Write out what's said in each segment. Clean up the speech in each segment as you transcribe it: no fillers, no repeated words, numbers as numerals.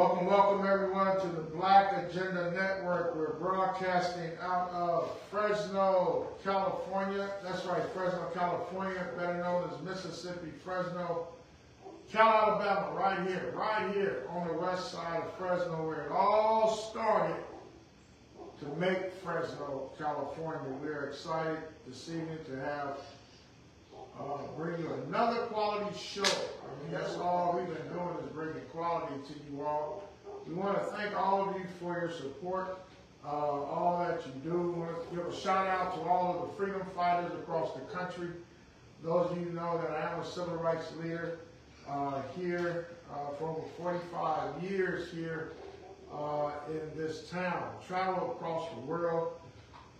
Welcome, welcome everyone to the Black Agenda Network. We're broadcasting out of Fresno, California. That's right, Fresno, California, better known as Mississippi, Fresno, Alabama, right here on the west side of Fresno, where it all started to make Fresno, California. We're excited this evening to have bring you another quality show. I mean, that's all we've been doing is bringing quality to you all. We want to thank all of you for your support, all that you do. We want to give a shout out to all of the freedom fighters across the country. Those of you know that I am a civil rights leader here for over 45 years here in this town. Travel across the world,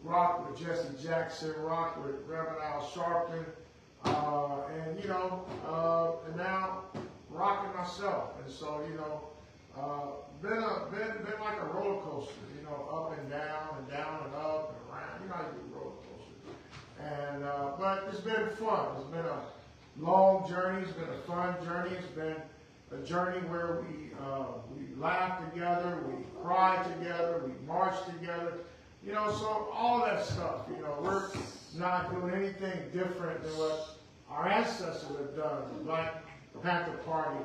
rock with Jesse Jackson, rock with Reverend Al Sharpton, and now rocking myself. And so, been like a roller coaster, up and down and up and around. You know how you do roller coaster. And, but it's been fun. It's been a long journey. It's been a fun journey. It's been a journey where we laughed together, we cried together, we marched together. So all that stuff, we're not doing anything different than what our ancestors have done. The Black Panther Party,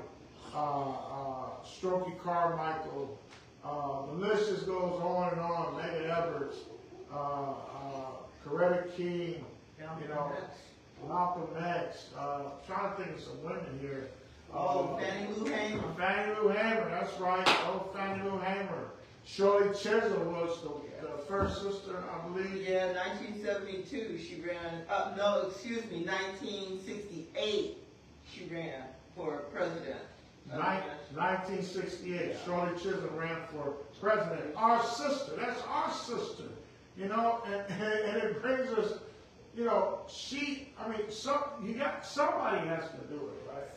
Strokey Carmichael, the list just goes on and on. Megan Edwards, Coretta King, Malcolm X. Trying to think of some women here. Fannie Lou Hamer. Fannie Lou Hamer, that's right. Fannie Lou Hamer. Shirley Chisholm was the first sister, I believe. Yeah, 1972 she ran. 1968 she ran for president. 1968, Shirley Chisholm ran for president. Our sister, that's our sister. And it brings us, somebody has to do it, right?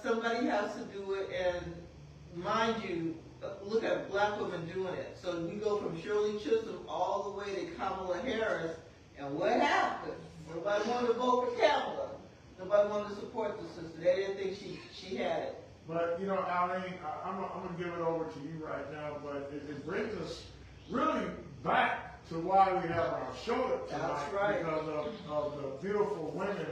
Somebody has to do it, and mind you, look at black women doing it. So we go from Shirley Chisholm all the way to Kamala Harris, and what happened? Nobody wanted to vote for Kamala. Nobody wanted to support the sister. They didn't think she had it. But, Aline, I'm going to give it over to you right now, but it brings us really back to why we have our show tonight. That's right. Because of the beautiful women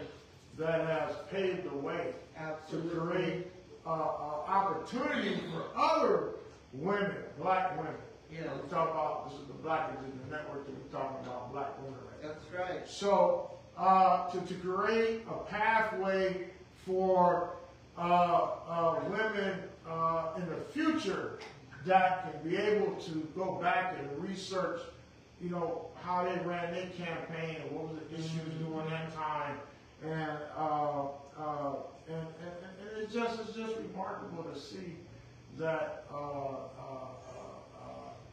that has paved the way. Absolutely. To create opportunity for other women, black women. Yeah. We talk about, this is the Black Agenda Network, that we're talking about black women right now. That's right. So, to create a pathway for women in the future that can be able to go back and research, how they ran their campaign and what was the issues during that time, and it's just remarkable to see that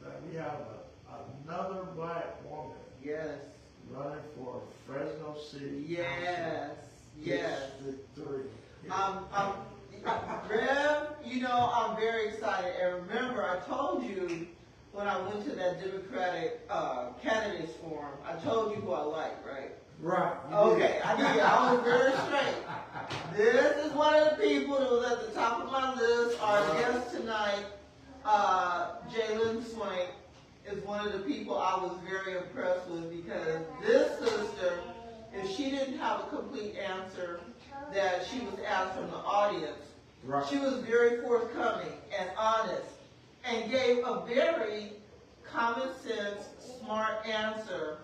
that we have another black woman. Yes. Running for Fresno City. Yes. District 3. Rev, I'm very excited. And remember, I told you when I went to that Democratic candidates forum, I told you who I like, right? Right. Okay, I was very straight. This is one of the people that was at the top of my list. Our guest tonight, Jalen Swank, is one of the people I was very impressed with, because this sister, if she didn't have a complete answer that she was asked from the audience, Right. She was very forthcoming and honest and gave a very common sense, smart answer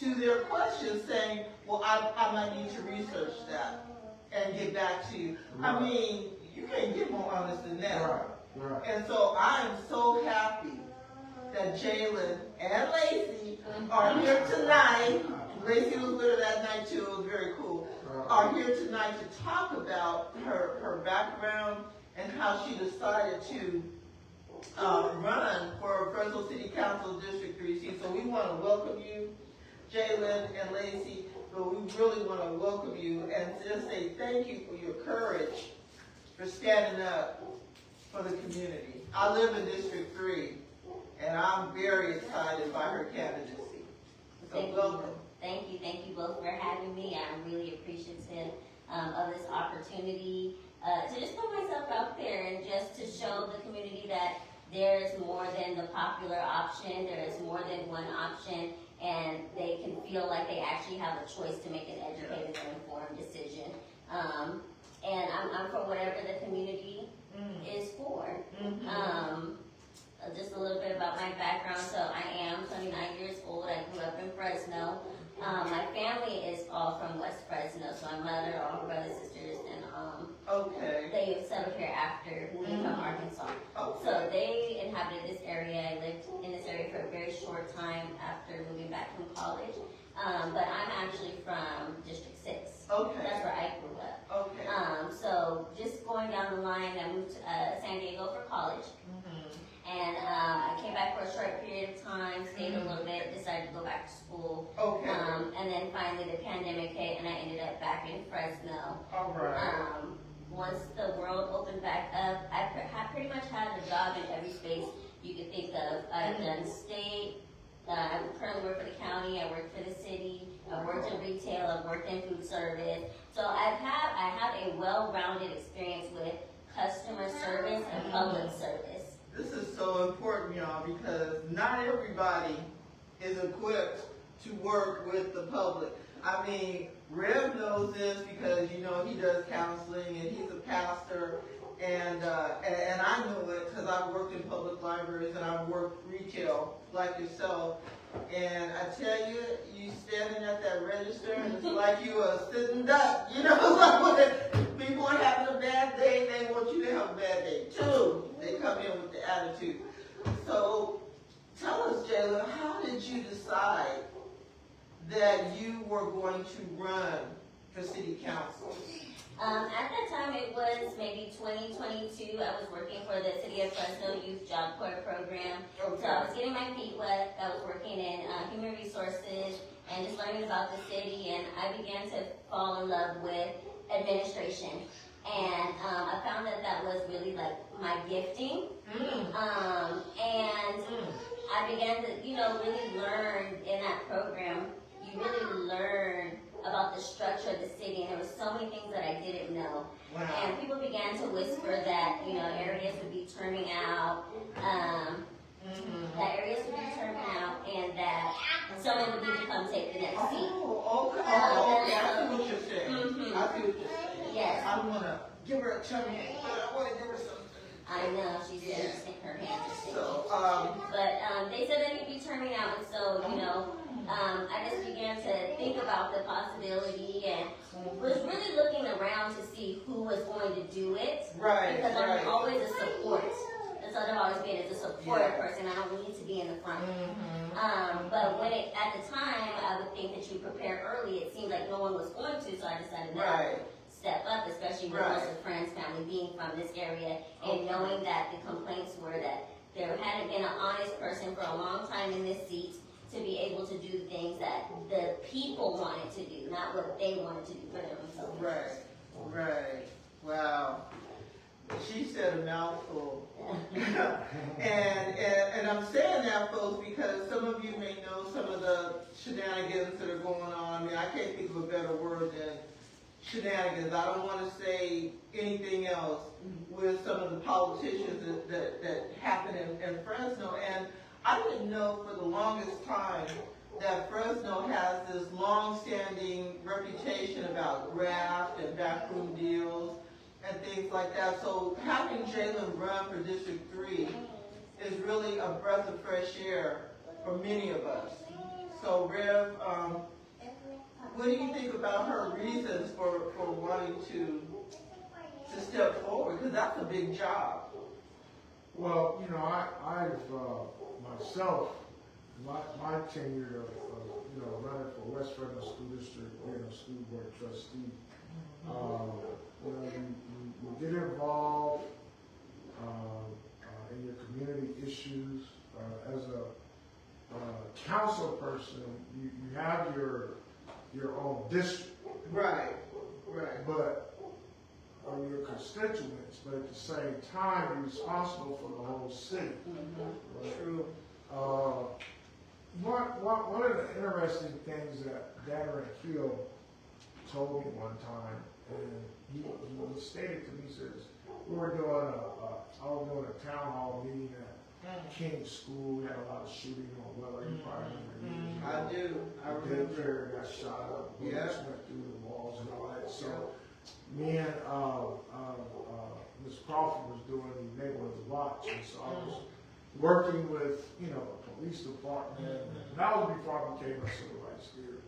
to their questions, saying, well, I might need to research that and get back to you. Right. I mean, you can't get more honest than that. Right. And so I am so happy that Jalen and Lacey are here tonight. Lacey was with her that night too. It was very cool. Are here tonight to talk about her background and how she decided to run for Fresno City Council District 3C. So we want to welcome you, Jalen and Lacey, but we really want to welcome you and just say thank you for your courage for standing up for the community. I live in District 3, and I'm very excited by her candidacy. So welcome. Thank you both for having me. I'm really appreciative of this opportunity to just put myself out there and just to show the community that there's more than the popular option, there is more than one option, and they can feel like they actually have a choice to make an educated and informed decision. And I'm for whatever the community is for. Just a little bit about my background. So I am 29 years old. I grew up in Fresno. My family is all from West Fresno. So my mother, all her brothers, sisters, and they settled here after being from Arkansas. So they inhabited this area. I lived in this area for a very short time after moving back from college. But I'm actually from District 6. That's where I grew up. So just going down the line, I moved to San Diego for college. And I came back for a short period of time, stayed a little bit, decided to go back to school. And then finally the pandemic hit and I ended up back in Fresno. Once the world opened back up, I pretty much had a job in every space you could think of. I've done state, I currently work for the county, I work for the city, I worked in retail, I've worked in food service. So I have a well-rounded experience with customer service and public service. This is so important, y'all, because not everybody is equipped to work with the public. I mean, Rev knows this because, you know, he does counseling and he's a pastor, and I know it because I've worked in public libraries and I've worked retail like yourself. And I tell you, you standing at that register and it's like you are sitting duck. You know, like when people are having a bad day, they want you to have a bad day too. They come in with the attitude. So tell us, Jalen, how did you decide that you were going to run for city council? At that time, it was maybe 2022. I was working for the City of Fresno Youth Job Corps program. So I was getting my feet wet. I was working in human resources and just learning about the city. And I began to fall in love with administration. And I found that that was really like my gifting. And I began to, really learn in that program. You really learn about the structure of the city, and there were so many things that I didn't know. Wow. And people began to whisper that, areas would be terming out, that areas would be terming out, and that someone would need to come take the next seat. Okay. I see what you're saying. I see what you're saying. Yes. I want to give her a tummy ache, but I want to give her something. I know, she's her hands are sticking. So, but they said that he'd be terming out, and so, I just began to think about the possibility and was really looking around to see who was going to do it. Right. Because I'm always a support. That's what I've always been, as a supporter person. I don't need to be in the front. But when at the time, I would think that you prepare early. It seemed like no one was going to, so I decided to step up, especially with most of friends, family being from this area, and knowing that the complaints were that there hadn't been an honest person for a long time in this seat to be able to do things that the people wanted to do, not what they wanted to do for themselves. Right. Wow. She said a mouthful. and I'm saying that, folks, because some of you may know some of the shenanigans that are going on. I mean, I can't think of a better word than shenanigans. I don't want to say anything else with some of the politicians that happen in Fresno. And I didn't know for the longest time that Fresno has this long-standing reputation about graft and backroom deals and things like that. So having Jalen run for District 3 is really a breath of fresh air for many of us. So Rev, what do you think about her reasons for wanting to step forward? Because that's a big job. Well, I've myself, my tenure of running for West Fresno School District, being a school board trustee, you get involved in your community issues. As a council person, you have your own district. Right. But your constituents, but at the same time, you're responsible for the whole city. True. One of the interesting things that Darren Hill told me one time, and he stated to me, he says, I was doing a town hall meeting at King School, we had a lot of shooting on Weller, you probably remember. I do. I remember. Daycare got shot up, bullets went through the walls and all that. So me and Ms. Crawford was doing the neighborhood watch, and so I was working with, you know, the police department, and that was before I became a civil rights leader.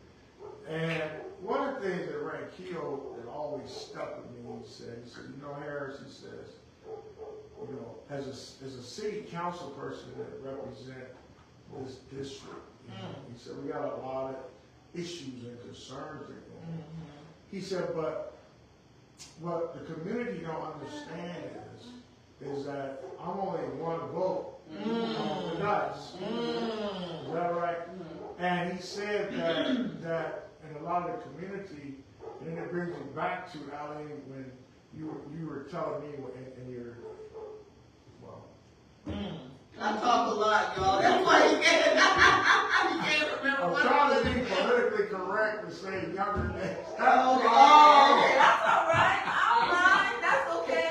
And one of the things that Ray Keough that always stuck with me, he said, you know, Harris, he says, you know, as a city council person that represent this district, you know, he said, we got a lot of issues and concerns that go on. He said, but what the community don't understand is that I'm only one vote on the dice. Is that right? And he said that in a lot of the community, and it brings me back to Aline when you were telling me in your, well. I talk a lot, y'all. That's why you can't remember I'm what trying to be politically correct and say younger names. Oh, okay. That's all right. All right. That's okay.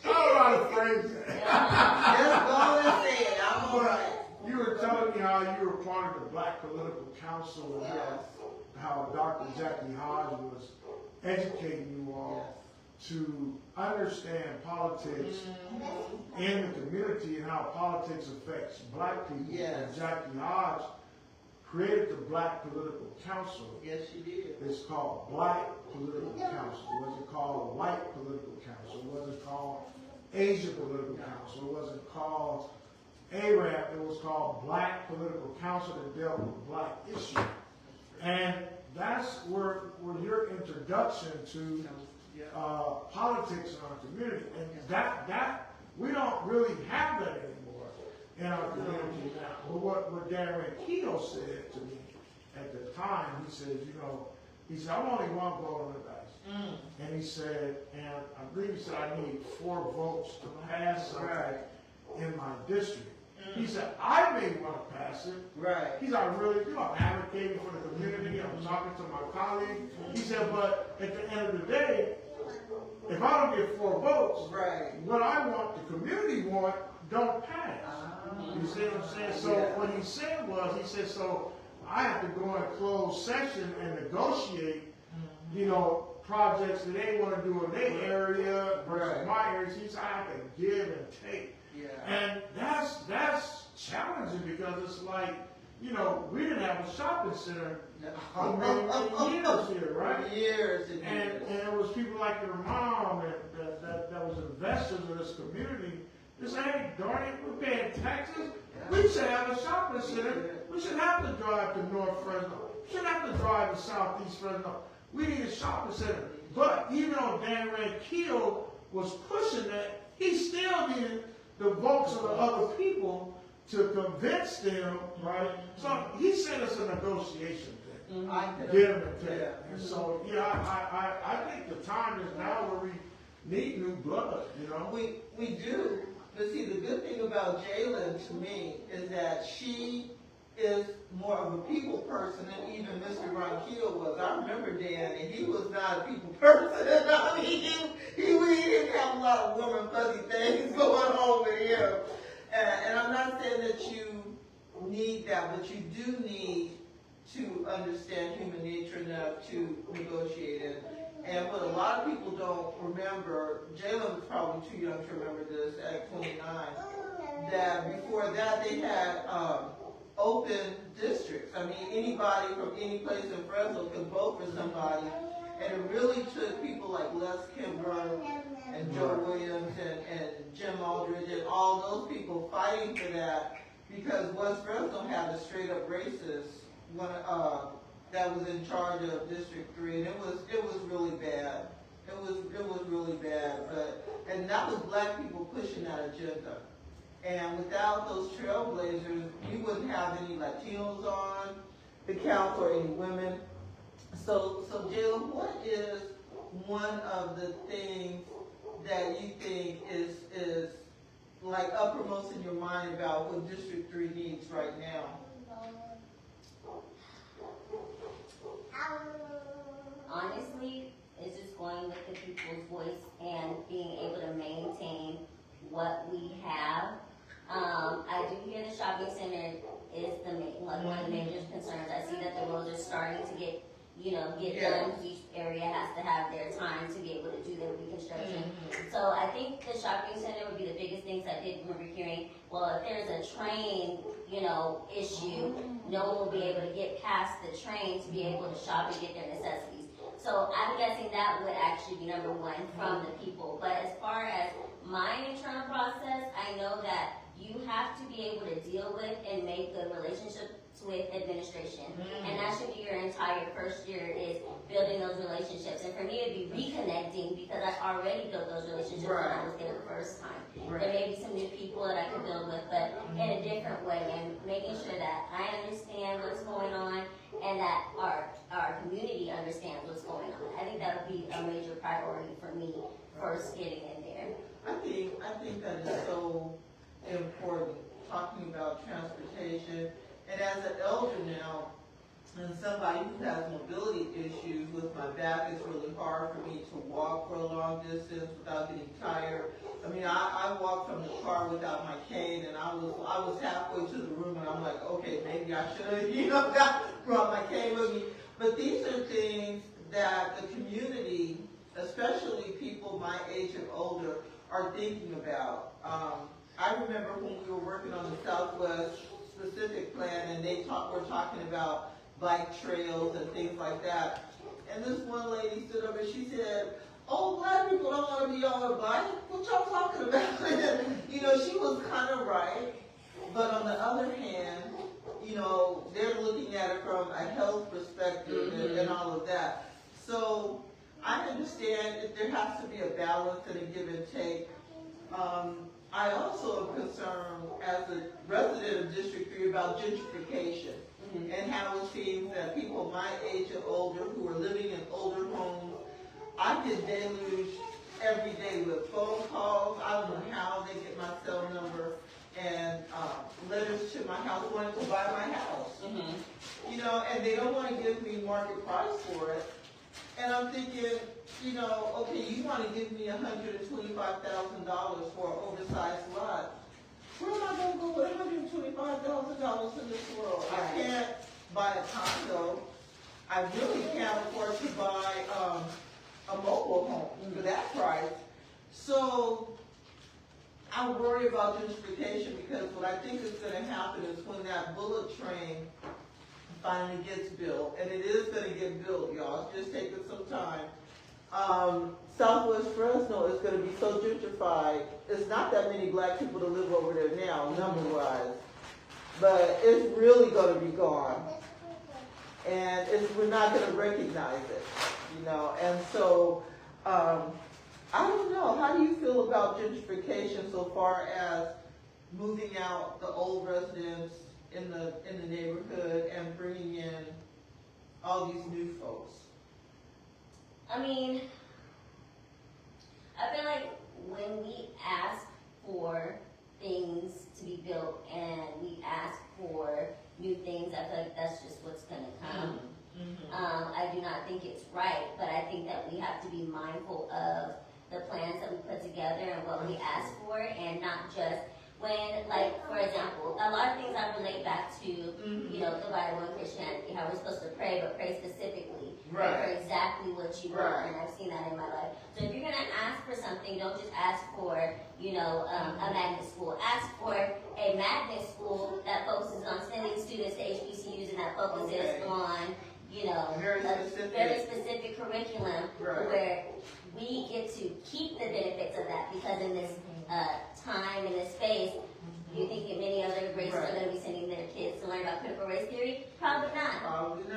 I don't know how to phrase it. Just go and say it. I'm all right. You were telling me how you were part of the Black Political Council and how Dr. Jackie Hodge was educating you all to understand politics in the community and how politics affects black people. And Jackie Hodge created the Black Political Council. Yes, she did. It's called Black Political Council. It wasn't called White Political Council. It wasn't called Asian Political Council. It wasn't called ARAP. It was called Black Political Council that dealt with black issues. And that's where your introduction to politics in our community. And that we don't really have that anymore in our community now. But what Darren Keough said to me at the time, he said, you know, he said, I'm only one vote on the dice. And he said, and I believe he said I need 4 votes to pass something in my district. He said, I may want to pass it. Right. He said, I really do. I'm advocating for the community. I'm talking to my colleagues. He said, but at the end of the day, if I don't get 4 votes, what I want, the community want, don't pass. You see what I'm saying? So what he said was, he said, so I have to go in closed session and negotiate, you know, projects that they want to do in their area versus my area. He said, I have to give and take. And that's challenging because it's like, you know, we didn't have a shopping center for many years here, right? Years and it was people like your mom and that was investors in this community. They say, hey, darn it, we're paying taxes. We should have a shopping center. We should have to drive to North Fresno. We shouldn't have to drive to Southeast Fresno. We need a shopping center. But even though Darren Keough was pushing that, he still needed the votes of the other people to convince them, right? So he said it's a negotiation thing. Give and take. And so, I think the time is now where we need new blood, you know? We do. But see, the good thing about Jalen to me is that she is more of a people person than even Mr. Ronquillo was. I remember Dan, and he was not a people person. I mean, he didn't have a lot of warm and fuzzy things going on with him. And I'm not saying that you need that, but you do need to understand human nature enough to negotiate it. And what a lot of people don't remember, Jalen was probably too young to remember this at 29, that before that they had open districts. I mean, anybody from any place in Fresno could vote for somebody. And it really took people like Les Kimbrough and Joe Williams and Jim Aldridge and all those people fighting for that, because West Fresno had a straight up racist one that was in charge of District 3, and it was really bad. It was really bad, and that was black people pushing that agenda. And without those trailblazers, you wouldn't have any Latinos on the council or any women. So Jalen, what is one of the things that you think is like uppermost in your mind about what District 3 needs right now? Honestly, it's just going with the people's voice and being able to maintain what we have. get done. Each area has to have their time to be able to do their reconstruction. So I think the shopping center would be the biggest things. I did remember hearing, well, if there's a train, issue, no one will be able to get past the train to be able to shop and get their necessities. So I'm guessing that would actually be number one from the people. But as far as my internal process, I know that you have to be able to deal with and make good relationships with administration. And that should be your entire first year, is building those relationships. And for me, it'd be reconnecting, because I already built those relationships when I was there the first time. There may be some new people that I could build with, but in a different way, and making sure that I understand what's going on and that our community understands what's going on. I think that would be a major priority for me first getting in there. I think that is so important, talking about transportation. And as an elder now, and somebody who has mobility issues, with my back, it's really hard for me to walk for a long distance without getting tired. I mean, I walked from the car without my cane, and I was halfway to the room, and I'm like, okay, maybe I should have, brought my cane with me. But these are things that the community, especially people my age and older, are thinking about. I remember when we were working on the Southwest specific plan, and we're talking about bike trails and things like that. And this one lady stood up and she said, "Oh, black people don't want to be on a bike. What y'all talking about?" She was kind of right. But on the other hand, they're looking at it from a health perspective and all of that. So I understand that there has to be a balance and a give and take. I also am concerned, as a resident of District 3, about gentrification and how it seems that people my age and older who are living in older homes, I get deluged every day with phone calls. I don't know how they get my cell number, and letters to my house wanting to buy my house. And they don't want to give me market price for it. And I'm thinking, okay, you want to give me $125,000 for an oversized lot. Where am I going to go with $125,000 in this world? I can't buy a condo. I really can't afford to buy a mobile home for that price. So I worry about gentrification, because what I think is going to happen is when that bullet train finally gets built, and it is going to get built, y'all, it's just taking some time. Southwest Fresno is going to be so gentrified. It's not that many black people to live over there now, number-wise, but it's really going to be gone, and we're not going to recognize it, And so I don't know. How do you feel about gentrification so far as moving out the old residents in the neighborhood and bringing in all these new folks? I mean, I feel like when we ask for things to be built and we ask for new things, I feel like that's just what's going to come. I do not think it's right, but I think that we have to be mindful of the plans that we put together and what we ask for, and not just when, like, for example, a lot of things I relate back to, the Bible and Christianity, how we're supposed to pray, but pray specifically. Pray for exactly what you want, and I've seen that in my life. So if you're going to ask for something, don't just ask for, a magnet school. Ask for a magnet school that focuses on sending students to HBCUs and that focuses on, very specific curriculum where we get to keep the benefits of that, because in this time, in this space, you think that many other races are going to be sending their kids to learn about critical race theory? Probably not.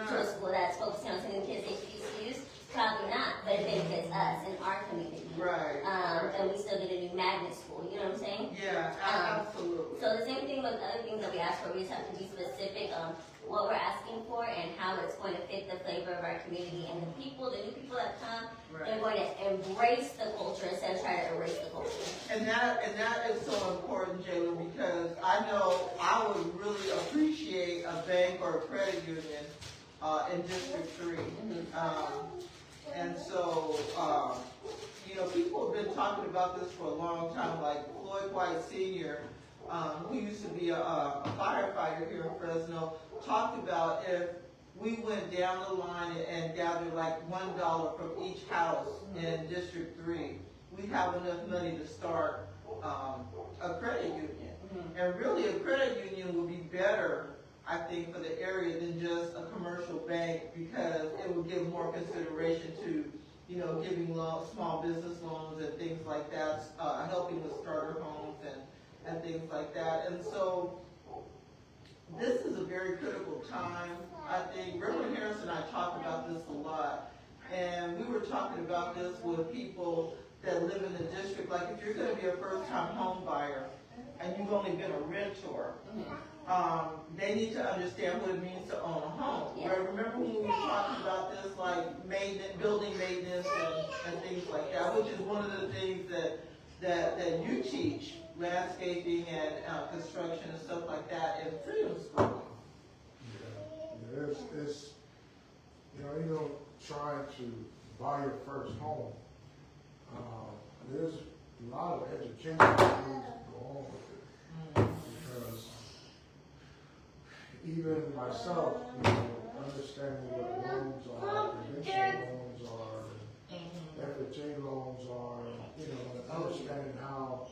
To a school that's focusing on sending kids to HBCUs? Probably not. But it benefits us in our community. And we still get a new magnet school. You know what I'm saying? Yeah, absolutely. So the same thing with other things that we ask for. We just have to be specific on what we're asking for and how it's going to fit the flavor of our community. And the new people that come, they're going to embrace the culture instead of trying to erase the culture. And that is so important, Jalen, because I know I would really appreciate a bank or a credit union in District 3. And so, people have been talking about this for a long time, like Floyd White Sr., who used to be a firefighter here in Fresno, talked about if we went down the line and gathered like $1 from each house in District 3, we have enough money to start a credit union. And really, a credit union would be better, I think, for the area than just a commercial bank, because it would give more consideration to, you know, giving small business loans and things like that, helping with starter homes and things like that. And so this is a very critical time. I think Reverend Harris and I talk about this a lot, and we were talking about this with people that live in the district. Like, if you're going to be a first-time home buyer and you've only been a renter, they need to understand what it means to own a home. Yeah. Right? Remember when we were talking about this, like building maintenance and things like that, which is one of the things that you teach, landscaping and construction and stuff like that in Freedom School. Yeah, it's you know, trying to buy your first home. There's a lot of education that needs to go on with it, because even myself, you know, understanding what loans are, conventional loans are, FHA loans are, you know, and understanding how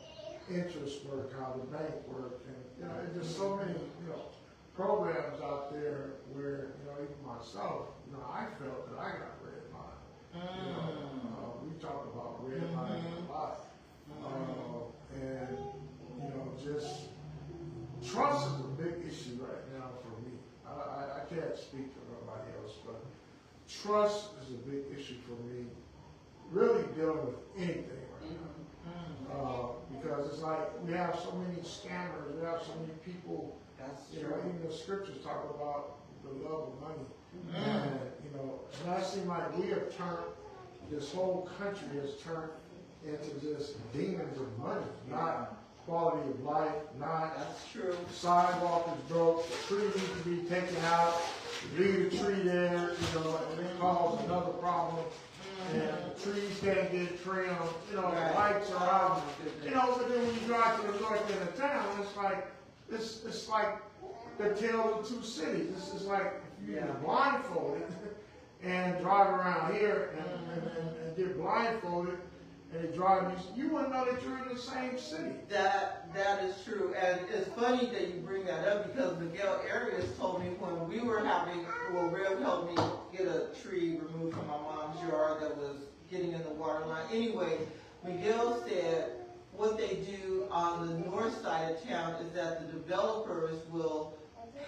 interest work, how the bank work, and, you know, there's just so many, you know, programs out there where, you know, even myself, you know, I felt that I got redlined. You know, we talk about redlining a lot. And, you know, just trust is a big issue right now for me. I can't speak for nobody else, but trust is a big issue for me, really dealing with anything right now. Because it's like we have so many scammers, we have so many people. That's You true. know, even the scriptures talk about the love of money. And, you know, and I seem like we have turned, this whole country has turned into just demons of money, not quality of life, not That's true. sidewalk is broke, the tree needs to be taken out, leave the tree there, you know, and it causes another problem. And the trees can't get trimmed, you know, the lights are out, you know, but then when you drive to the north end of town, it's like the tale of two cities. This is like if you get blindfolded and drive around here and get blindfolded and they drive you wouldn't know that you're in the same city. That is true, and it's funny that you bring that up, because Miguel Arias told me when we were Rev helped me get a tree removed from my mom's yard that was getting in the water line. Anyway, Miguel said what they do on the north side of town is that the developers will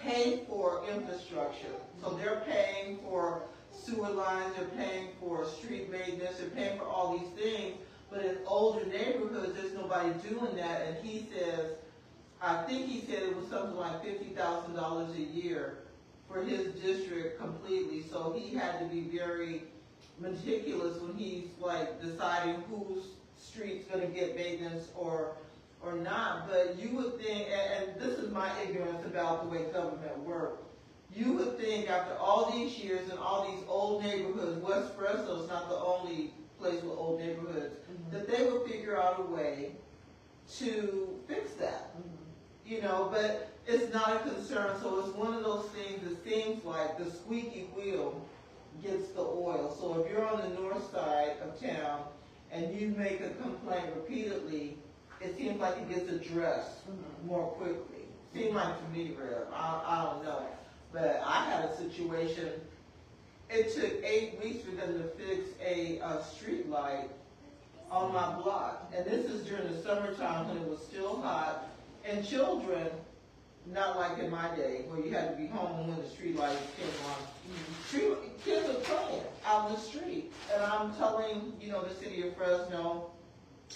pay for infrastructure. So they're paying for sewer lines, they're paying for street maintenance, they're paying for all these things. But in older neighborhoods, there's nobody doing that. And he says, I think he said it was something like $50,000 a year for his district completely. So he had to be very meticulous when he's like deciding whose street's going to get maintenance or not. But you would think, and this is my ignorance about the way government works, you would think after all these years and all these old neighborhoods, West Fresno's not the only place with old neighborhoods, that they would figure out a way to fix that. You know, but it's not a concern. So it's one of those things that seems like the squeaky wheel gets the oil. So if you're on the north side of town and you make a complaint repeatedly, it seems like it gets addressed more quickly. Seems like to me, Rev. I don't know. But I had a situation, it took 8 weeks for them to fix a street light on my block. And this is during the summertime when it was still hot. And children, not like in my day where you had to be home when the street lights came on. Kids are playing out in the street. And I'm telling, you know, the city of Fresno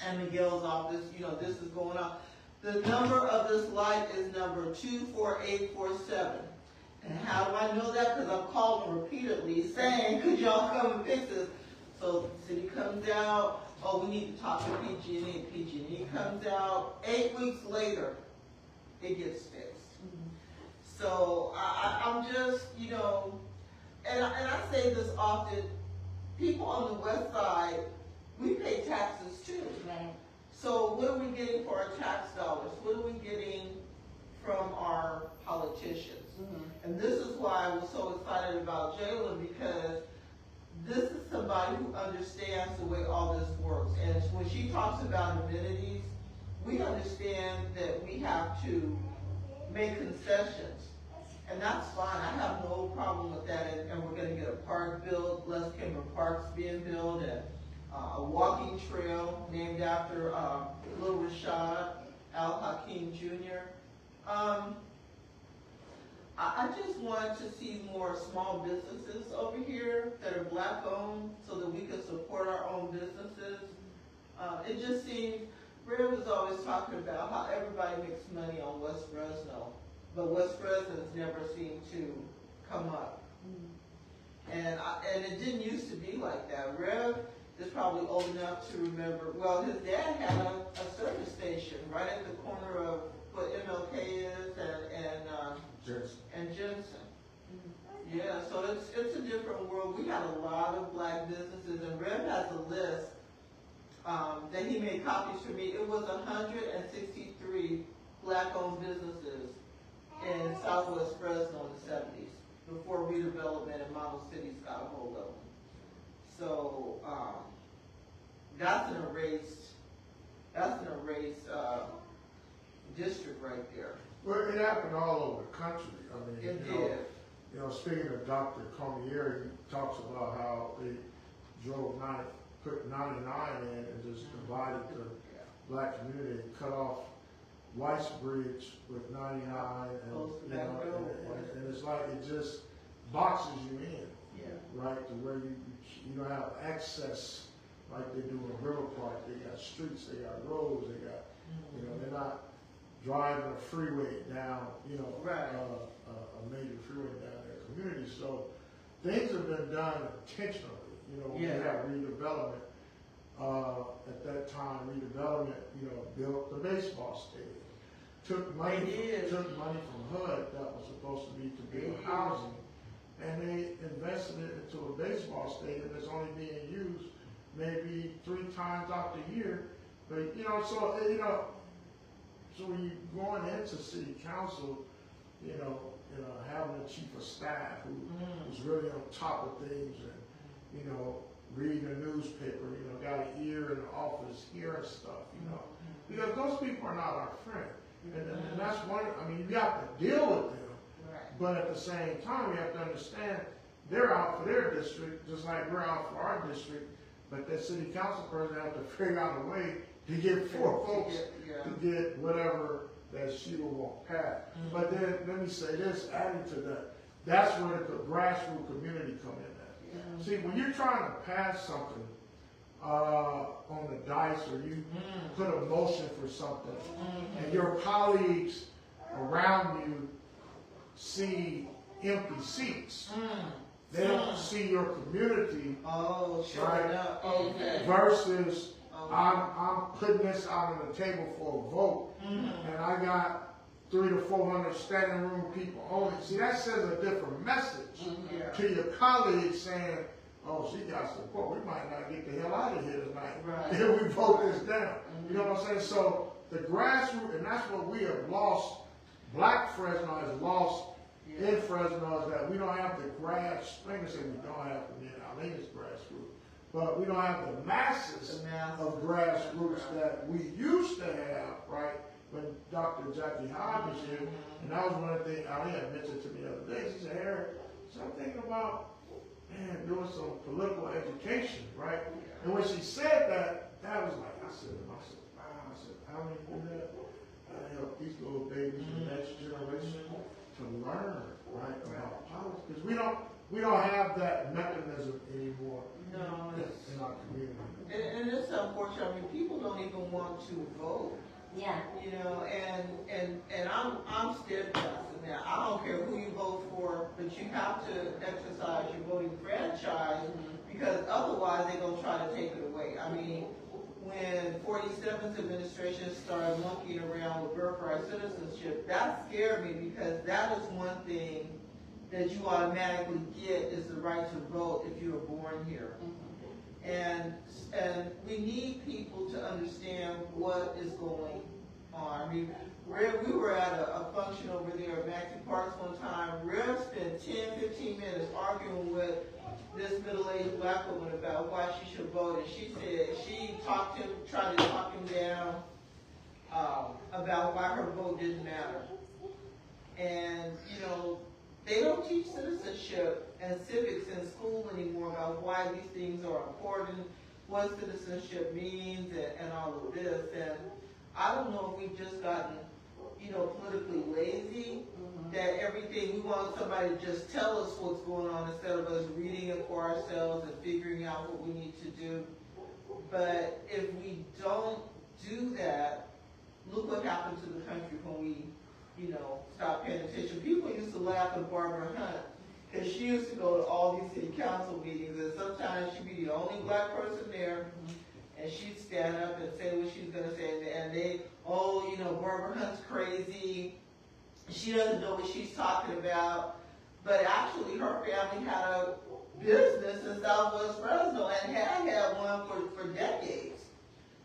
and Miguel's office, you know, this is going on. The number of this light is number 24847. And how do I know that? Because I'm calling repeatedly saying, could y'all come and fix this? So the city comes out, oh, we need to talk to PG&E. PG&E comes out. 8 weeks later, it gets fixed. So I'm just, you know, and I say this often, people on the west side, we pay taxes too. Right. So what are we getting for our tax dollars? What are we getting from our politicians? And this is why I was so excited about Jalen, because this is somebody who understands the way all this works. And when she talks about amenities, we understand that we have to make concessions. And that's fine. I have no problem with that. And we're going to get a park built, Les Kimber Park's being built, and a walking trail named after Little Rashad Al Hakim Jr. I just want to see more small businesses over here that are black owned so that we can support our own businesses. It just seems, Red was always talking about how everybody makes money on West Fresno, but West Fresno's never seemed to come up. And it didn't used to be like that. Rev is probably old enough to remember, well, his dad had a service station right at the corner of what MLK is and Jensen. Yeah, so it's a different world. We had a lot of black businesses, and Rev has a list that he made copies for me. It was 163 black-owned businesses in Southwest Fresno in the 70s, before redevelopment and model cities got a hold of them. So that's an erased district right there. Well, it happened all over the country. I mean, It did. You know, speaking of Dr. Comieri, he talks about how they put 99 in and just divided the black community and cut off Weiss Bridge with 99, and it's like it just boxes you in, right, to where you don't have access like they do in River Park. They got streets, they got roads, they got, you know, they're not driving a freeway down, a major freeway down their community. So things have been done intentionally. You know, we had redevelopment. At that time, redevelopment, built the baseball stadium. Took money from HUD that was supposed to build housing, and they invested it into a baseball stadium that's only being used maybe 3 times out the year. But so when you're going into city council, having a chief of staff who's really on top of things, and reading the newspaper, got an ear in the office, hearing stuff, because those people are not our friend. And that's one, you have to deal with them, but at the same time, we have to understand they're out for their district, just like we're out for our district, but that city council person have to figure out a way to get 4 folks to get whatever that she will want passed. But then, let me say this, adding to that, that's where the grassroots community come in at. See, when you're trying to pass something on the dice, or you put a motion for something, and your colleagues around you see empty seats, they don't see your community, versus I'm putting this out on the table for a vote, and I got 300 to 400 standing room people only. See, that sends a different message to your colleagues saying, oh, she got support. We might not get the hell out of here tonight if we vote this down. You know what I'm saying? So the grassroots, and that's what we have lost. Black Fresno has lost in Fresno, is that we don't have the we don't have the Aline's grassroots, but we don't have the masses of grassroots that we used to have, right? When Dr. Jackie Hyde was here, and that was one of the things Aline had mentioned to me the other day. She said, Harry, so I'm thinking about, doing some political education, right? And when she said that, that was like, I said, wow, how many do that? I help these little babies, the next generation, to learn, right, about politics. Because we don't have that mechanism anymore in our community. And it's unfortunate. People don't even want to vote. Yeah. And I'm steadfast in that. I don't care who you vote for, but you have to exercise your voting franchise, because otherwise they're going to try to take it away. When 47th administration started monkeying around with birthright citizenship, that scared me, because that is one thing that you automatically get, is the right to vote if you were born here. And we need people to understand what is going on. I mean, we were at a function over there at Maxie Parks one time. Rev spent 10-15 minutes arguing with this middle-aged black woman about why she should vote, and she said she tried to talk him down about why her vote didn't matter. And they don't teach citizenship and civics in school anymore about why these things are important, what citizenship means, and all of this. And I don't know if we've just gotten, politically lazy, that everything, we want somebody to just tell us what's going on instead of us reading it for ourselves and figuring out what we need to do. But if we don't do that, look what happened to the country when we, stopped paying attention. People used to laugh at Barbara Hunt, because she used to go to all these city council meetings, and sometimes she'd be the only black person there, and she'd stand up and say what she was going to say, and they, Barbara Hunt's crazy, she doesn't know what she's talking about. But actually, her family had a business in Southwest Fresno and had one for decades.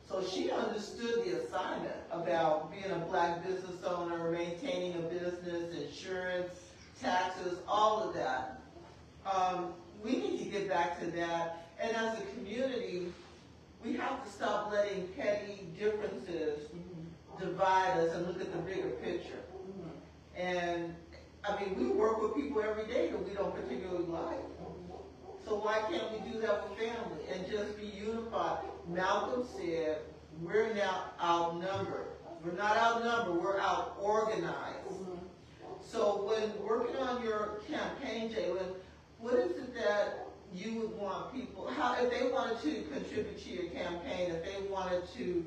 So she understood the assignment about being a black business owner, maintaining a business, insurance, taxes, all of that. We need to get back to that. And as a community, we have to stop letting petty differences divide us and look at the bigger picture. And we work with people every day that we don't particularly like. So why can't we do that with family and just be unified? Malcolm said, we're now outnumbered. We're not outnumbered, we're out organized. So when working on your campaign, Jalen, what is it that you would want people, if they wanted to contribute to your campaign, if they wanted to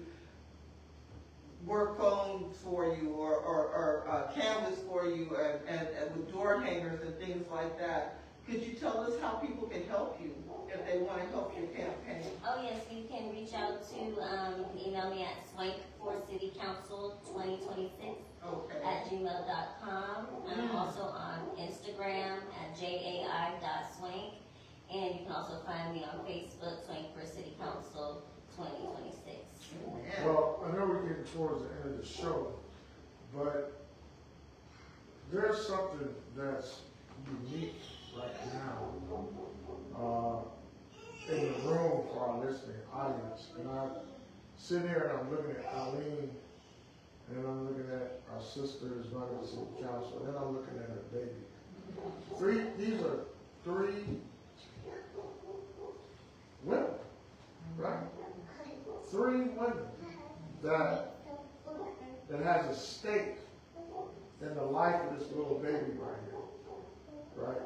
work phones for you or canvas for you and with door hangers and things like that, could you tell us how people can help you if they want to help your campaign? Oh yes, you can reach out to, email me at swank4citycouncil2026 @gmail.com. I'm also on Instagram at jai.swank, and you can also find me on Facebook, Swank for City Council 2026. Well, I know we're getting towards the end of the show, but there's something that's unique right now in the room for our listening audience. And I'm sitting here and I'm looking at Aline, and I'm looking at our sister who's running the city council, and then I'm looking at her baby. These are three women, right? Three women that has a stake in the life of this little baby right here, right?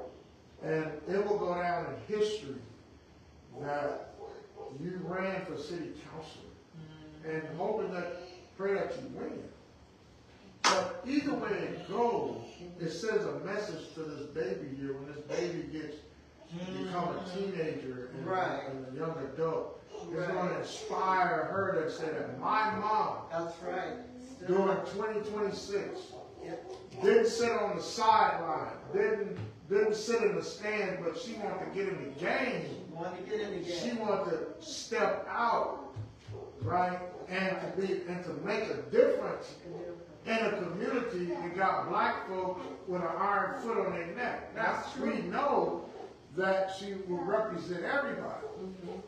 And it will go down in history that you ran for city councilor, and hoping pray that you win. But either way it goes, it sends a message to this baby here when this baby become a teenager and a young adult. It's going to inspire her to say that my mom, that's right, during 2026, didn't sit on the sideline, didn't sit in the stand, but she wanted to get in the game. She wanted to step out, right, and to make a difference in a community that got black folks with an iron foot on their neck. Now, we know that she will represent everybody.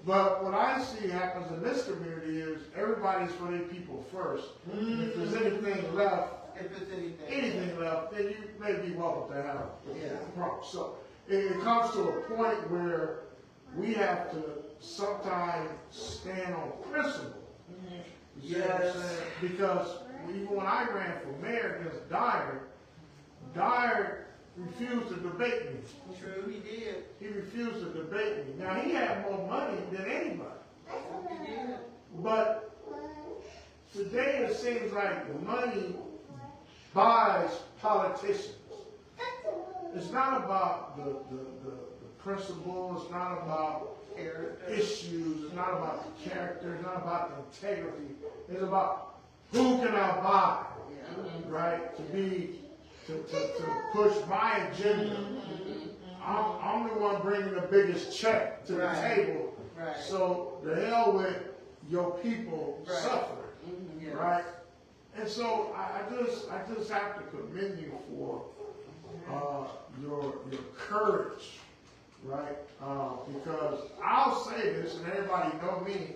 But what I see happens in this community is everybody's for their people first. If there's anything left, then you may be welcome to have a problem. So it comes to a point where we have to sometimes stand on principle. You know what I'm saying? Because even when I ran for mayor against Dyer refused to debate me. True, he did. He refused to debate me. Now, he had more money than anybody. He did. But today it seems like money buys politicians. It's not about the principle. It's not about issues. It's not about the character. It's not about the integrity. It's about who can I buy, right? To push my agenda. I'm the one bringing the biggest check to the table. So the hell with your people suffering, right? And so I just have to commend you for your courage, right? Because I'll say this, and everybody know me.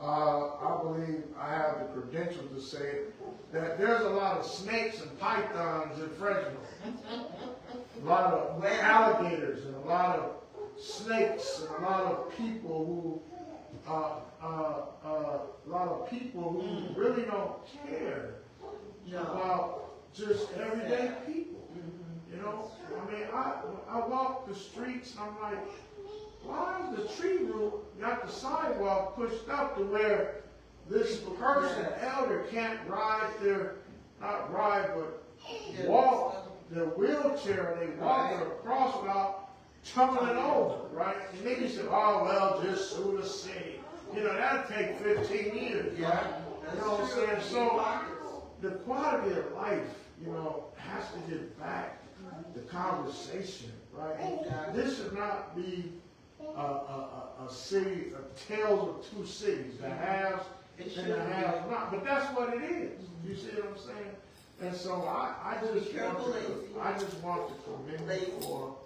I believe I have the credentials to say it, that there's a lot of snakes and pythons in Fresno. A lot of alligators and a lot of snakes and a lot of people who really don't care about just everyday people. You know, I mean, I walk the streets and I'm like, why is the tree root got the sidewalk pushed up to where this person, elder, can't not ride, but walk their wheelchair, and they walk across without tumbling over, right? And then you say, oh, well, just sue the city. You know, that'll take 15 years, right? You know what I'm saying? So the quality of life, you know, has to get back the conversation, right? This should not be a city, a tales of two cities, the haves and the haves not. But that's what it is. You see what I'm saying? And so I just want to commend you for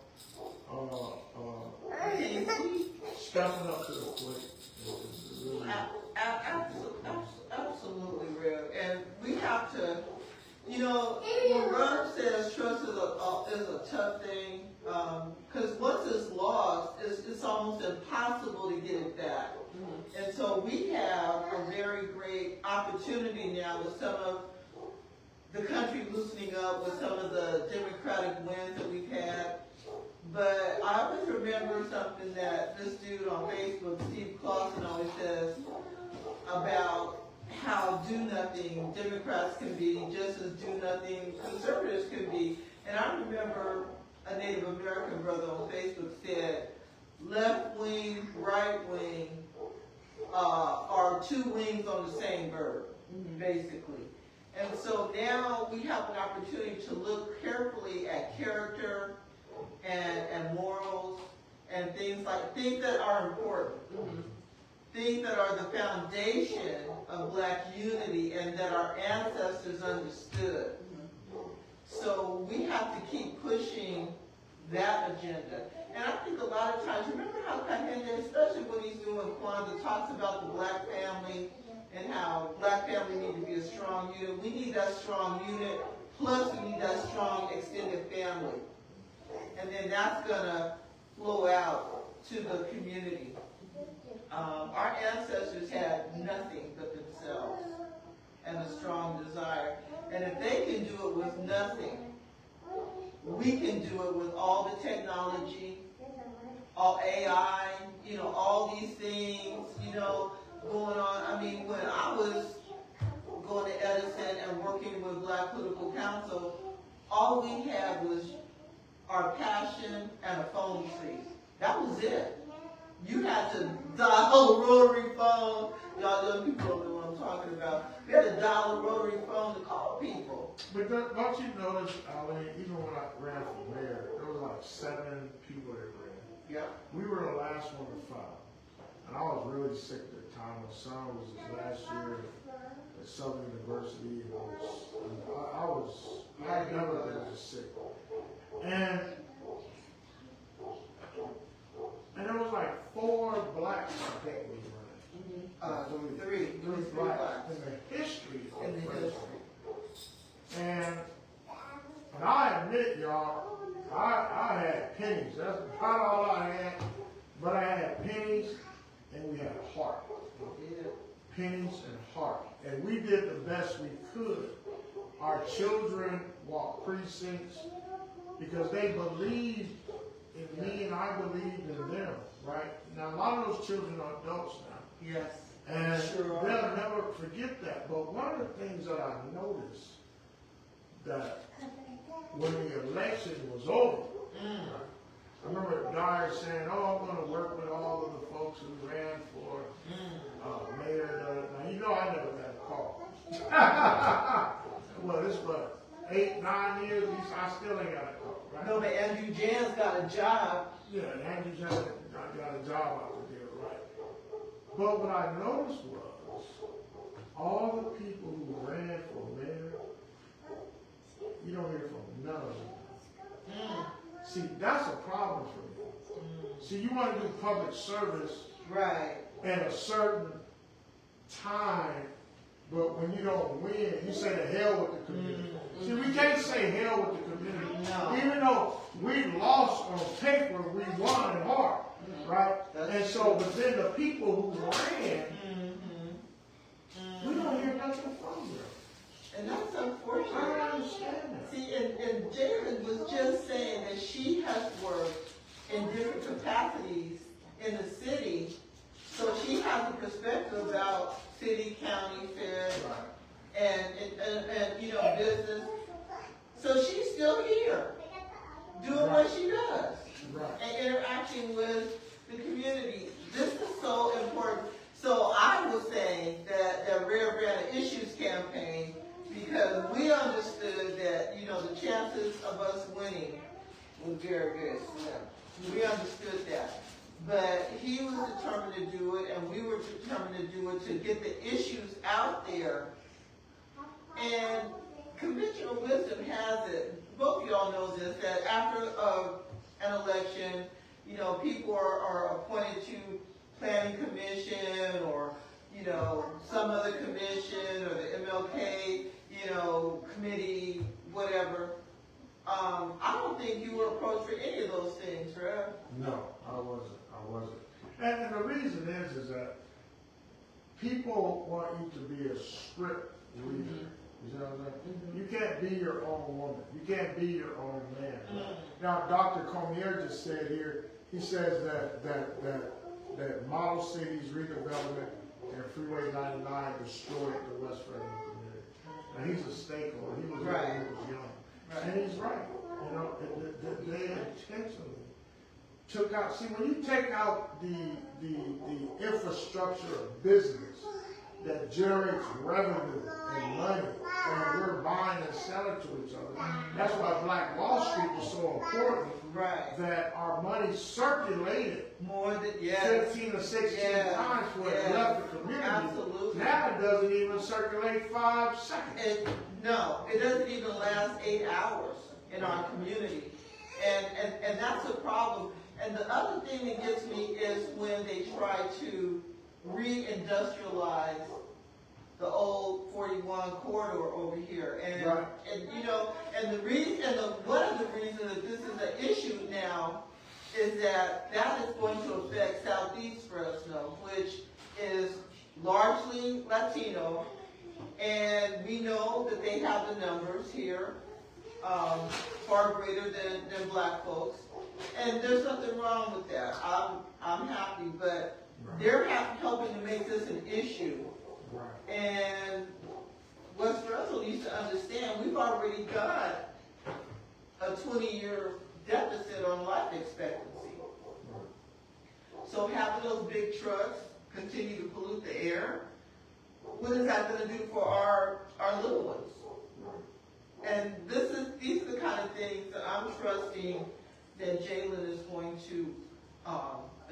stepping up to the plate. Absolutely, Rev. And we have to, you know, when Ron says trust is a tough thing, because once it's lost, it's almost impossible to get it back. And so we have a very great opportunity now with some of the country loosening up, with some of the Democratic wins that we've had. But I always remember something that this dude on Facebook, Steve Clausen, always says about how do-nothing Democrats can be just as do-nothing conservatives can be. And I remember a Native American brother on Facebook said, left wing, right wing are two wings on the same bird, basically. And so now we have an opportunity to look carefully at character and morals and things that are important. Things that are the foundation of black unity and that our ancestors understood. So we have to keep pushing that agenda. And I think a lot of times, remember how Kahende, especially when he's doing Kwanzaa, talks about the black family and how black family need to be a strong unit. We need that strong unit, plus we need that strong extended family. And then that's going to flow out to the community. Our ancestors had nothing but themselves and a strong desire. And if they can do it with nothing, we can do it with all the technology, all AI, you know, all these things, you know, going on. I mean, when I was going to Edison and working with Black Political Council, all we had was our passion and a phone tree. That was it. You had to dial a rotary phone. Y'all young people don't know what I'm talking about. We had to dial a rotary phone to call people. But don't you notice, Aline, even when I ran for mayor, there was like 7 people that ran. Yeah. We were the last one to file. And I was really sick at the time. My son was his last year at Southern University. And I had never been this sick. And there was like 4 blacks, I think, was running. Three blacks. In the history of Fresno. And I admit, y'all, I had pennies. That's about all I had. But I had pennies and we had heart. Pennies and heart. And we did the best we could. Our children walked precincts because they believed in me and I believed in them, right? Now, a lot of those children are adults now. Yes. And they'll never forget that. But one of the things that I noticed, that when the election was over, I remember Dyer saying, oh, I'm going to work with all of the folks who ran for mayor. Now, you know I never got a call. Well, this was 8, 9 years, I still ain't got a call, right? No, but Andrew Jan's got a job. Yeah, Andrew Jan got a job out there, right? But what I noticed was all the people who ran for mayor, you don't hear from none of them. See, that's a problem for me. See, you want to do public service Right. at a certain time, but when you don't win, you say the hell with the community. See, we can't say hell with the community. No. Even though we lost on paper, we won in heart, right? And so, but then the people who ran, we don't hear nothing from them. And that's unfortunate. I don't understand that. See, and Jalen was just saying that she has worked in different capacities in the city, so she has a perspective about city, county, fed, and you know, business. So she's still here, doing what she does, and interacting with the community. This is so important. So I was saying that Rare ran an issues campaign because we understood that, you know, the chances of us winning was very, very slim. We understood that. But he was determined to do it, and we were determined to do it to get the issues out there. And conventional wisdom has it, both of y'all know this, that after an election, you know, people are appointed to planning commission or, you know, some other commission or the MLK, you know, committee, whatever. I don't think you were approached for any of those things, right? No, I wasn't. And the reason is that people want you to be a script reader. You know what I'm saying? You can't be your own woman. You can't be your own man. Now, Dr. Comier just said here, he says that model cities redevelopment and Freeway 99 destroyed the West Fresno community. Now, he's a stakeholder. He was when he was young. And he's right. You know, they intentionally took out, see, when you take out the infrastructure of business that generates revenue and money, and we're buying and selling to each other, that's why Black Wall Street was so important, that our money circulated more than 15 or 16 times where it left the community. Absolutely. Now it doesn't even circulate 5 seconds. No, it doesn't even last 8 hours in our community. And that's a problem. And the other thing that gets me is when they try to re-industrialize the old 41 corridor over here. And you know, and the reason, one of the reasons that this is an issue now is that is going to affect Southeast Fresno, which is largely Latino, and we know that they have the numbers here, far greater than Black folks, and there's nothing wrong with that. I'm happy, but they're helping to make this an issue. And West Fresno needs to understand we've already got a 20-year deficit on life expectancy. So having those big trucks continue to pollute the air, what is that going to do for our little ones? And these are the kind of things that I'm trusting that Jalen is going to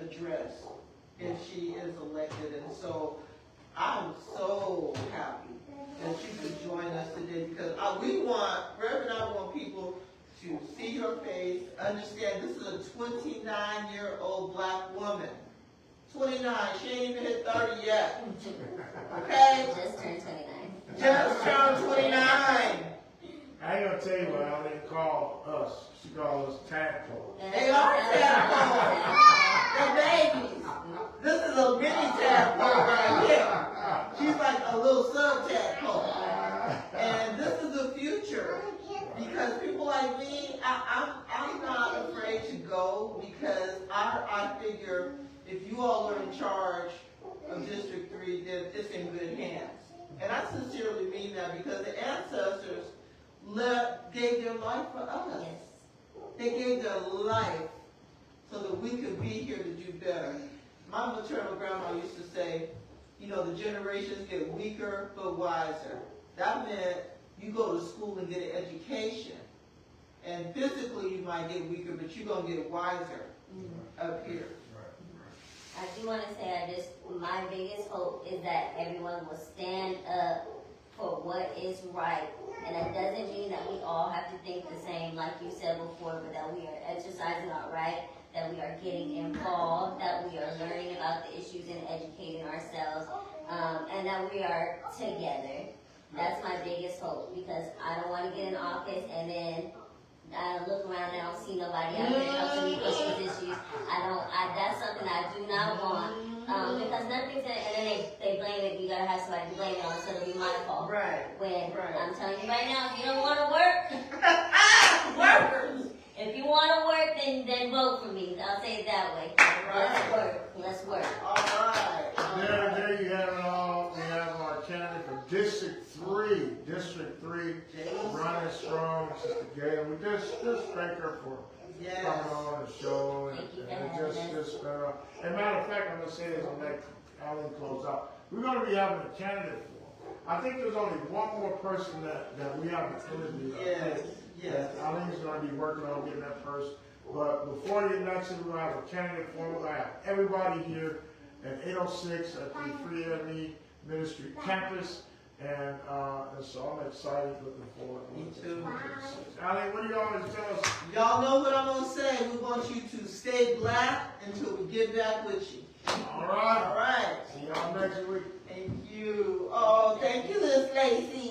address if she is elected. And so I'm so happy that you could join us today, because Reverend, I want people to see your face, understand this is a 29-year-old Black woman. 29, she ain't even hit 30 yet. Okay? Just turned 29. Just turned 29. I ain't gonna tell you what Aline called us. She called us tadpole. They are tadpoles. They're babies. This is a mini tadpole right here. She's like a little sub-tadpole. And this is the future. Because people like me, I'm not afraid to go, because I figure if you all are in charge of District 3, then it's in good hands. And I sincerely mean that, because the ancestors gave their life for us. They gave their life so that we could be here to do better. My maternal grandma used to say, you know, the generations get weaker but wiser. That meant you go to school and get an education. And physically you might get weaker, but you're going to get wiser up here. I do do want to say, my biggest hope is that everyone will stand up for what is right. And that doesn't mean that we all have to think the same, like you said before, but that we are exercising our right, that we are getting involved, that we are learning about the issues and educating ourselves, and that we are together. That's my biggest hope, because I don't want to get in office and then I look around and I don't see nobody out there helping me push these issues. That's something I do not want. Because nothing's gonna, and then they blame it, you gotta have somebody to blame it on, so it'll be my fault. Right. When Right. I'm telling you right now, if you don't wanna work, Workers. if you wanna work, then vote for me. I'll say it that way. Let's work. All right. There you have it all. We have our candidate for District 3, running strong, Sister Gail. We just thank her for Yes. coming on the show, and Thank you for and having us. just and matter of fact, I'm gonna say this, and let Aline close out. We're gonna be having a candidate for. I think there's only one more person that we have to interview. Yes. Aline's gonna be working on getting that person. But before the election, we're gonna have a candidate for. We're gonna have everybody here at 806 at the Free Enemy Ministry campus. And so I'm excited, looking forward. Me too. Aline, what do you always tell us? Y'all know what I'm gonna say. We want you to stay black until we get back with you. All right. All right. See y'all next week. Thank you. Oh, thank you, Miss Lacey.